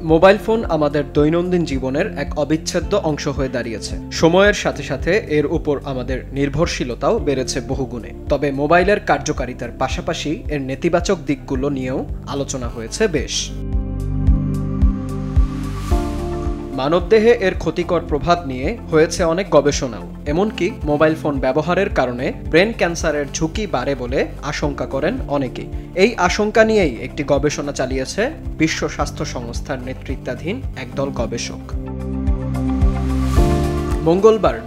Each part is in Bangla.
মোবাইল ফোন আমাদের দৈনন্দিন জীবনের এক অবিচ্ছেদ্য অংশ হয়ে দাঁড়িয়েছে। সময়ের সাথে সাথে এর উপর আমাদের নির্ভরশীলতাও বেড়েছে বহুগুণে। তবে মোবাইলের কার্যকারিতার পাশাপাশি এর নেতিবাচক দিকগুলো নিয়েও আলোচনা হয়েছে বেশ। মানবদেহে এর ক্ষতিকর প্রভাব নিয়ে হয়েছে অনেক গবেষণাও। এমনকি মোবাইল ফোন ব্যবহারের কারণে ব্রেন ক্যান্সারের ঝুঁকি বাড়ে বলে আশঙ্কা করেন অনেকেই। এই আশঙ্কা নিয়েই একটি গবেষণা চালিয়েছে বিশ্ব স্বাস্থ্য সংস্থার নেতৃত্বাধীন একদল গবেষক। মঙ্গলবার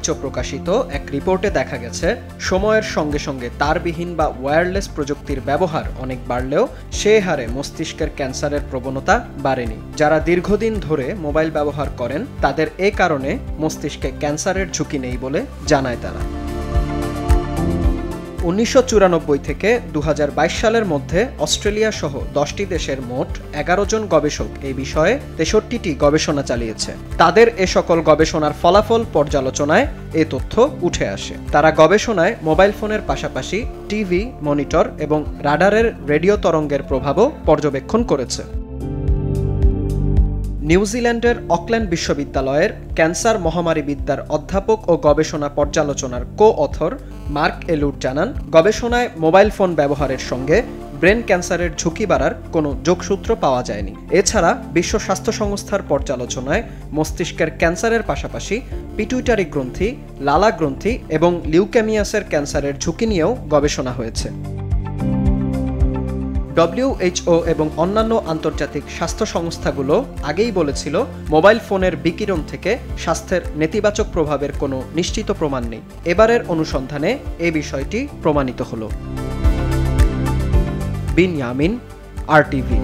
WHO প্রকাশিত এক রিপোর্টে দেখা গেছে, সময়ের সঙ্গে সঙ্গে তারবিহীন বা ওয়্যারলেস প্রযুক্তির ব্যবহার অনেক বাড়লেও সে হারে মস্তিষ্কের ক্যান্সারের প্রবণতা বাড়েনি। যারা দীর্ঘদিন ধরে মোবাইল ব্যবহার করেন তাদের এ কারণে মস্তিষ্কে ক্যান্সারের ঝুঁকি নেই বলে জানায় তারা। 1994 থেকে 2022 সালের মধ্যে অস্ট্রেলিয়া সহ 10টি দেশের মোট 11 জন গবেষক এই বিষয়ে 63টি গবেষণা চালিয়েছে। তাদের এ সকল গবেষণার ফলাফল পর্যালোচনায় এ তথ্য উঠে আসে। তারা গবেষণায় মোবাইল ফোনের পাশাপাশি টিভি, মনিটর এবং রাডারের রেডিও তরঙ্গের প্রভাবও পর্যবেক্ষণ করেছে। নিউজিল্যান্ডের অকল্যান্ড বিশ্ববিদ্যালয়ের ক্যান্সার মহামারীবিদ্যার অধ্যাপক ও গবেষণা পর্যালোচনার কো-অথর মার্ক এলুট জানান, গবেষণায় মোবাইল ফোন ব্যবহারের সঙ্গে ব্রেন ক্যান্সারের ঝুঁকি বাড়ার কোনো যোগসূত্র পাওয়া যায়নি। এছাড়া বিশ্ব স্বাস্থ্য সংস্থার পর্যালোচনায় মস্তিষ্কের ক্যান্সারের পাশাপাশি পিটুইটারি গ্রন্থি, লালা গ্রন্থি এবং লিউকেমিয়াসের ক্যান্সারের ঝুঁকি নিয়েও গবেষণা হয়েছে। WHO এবং অন্যান্য আন্তর্জাতিক স্বাস্থ্য সংস্থাগুলো আগেই বলেছিল, মোবাইল ফোনের বিকিরণ থেকে স্বাস্থ্যের নেতিবাচক প্রভাবের কোনো নিশ্চিত প্রমাণ নেই। এবারের অনুসন্ধানে এ বিষয়টি প্রমাণিত হলো। বিন ইয়ামিন, RTV।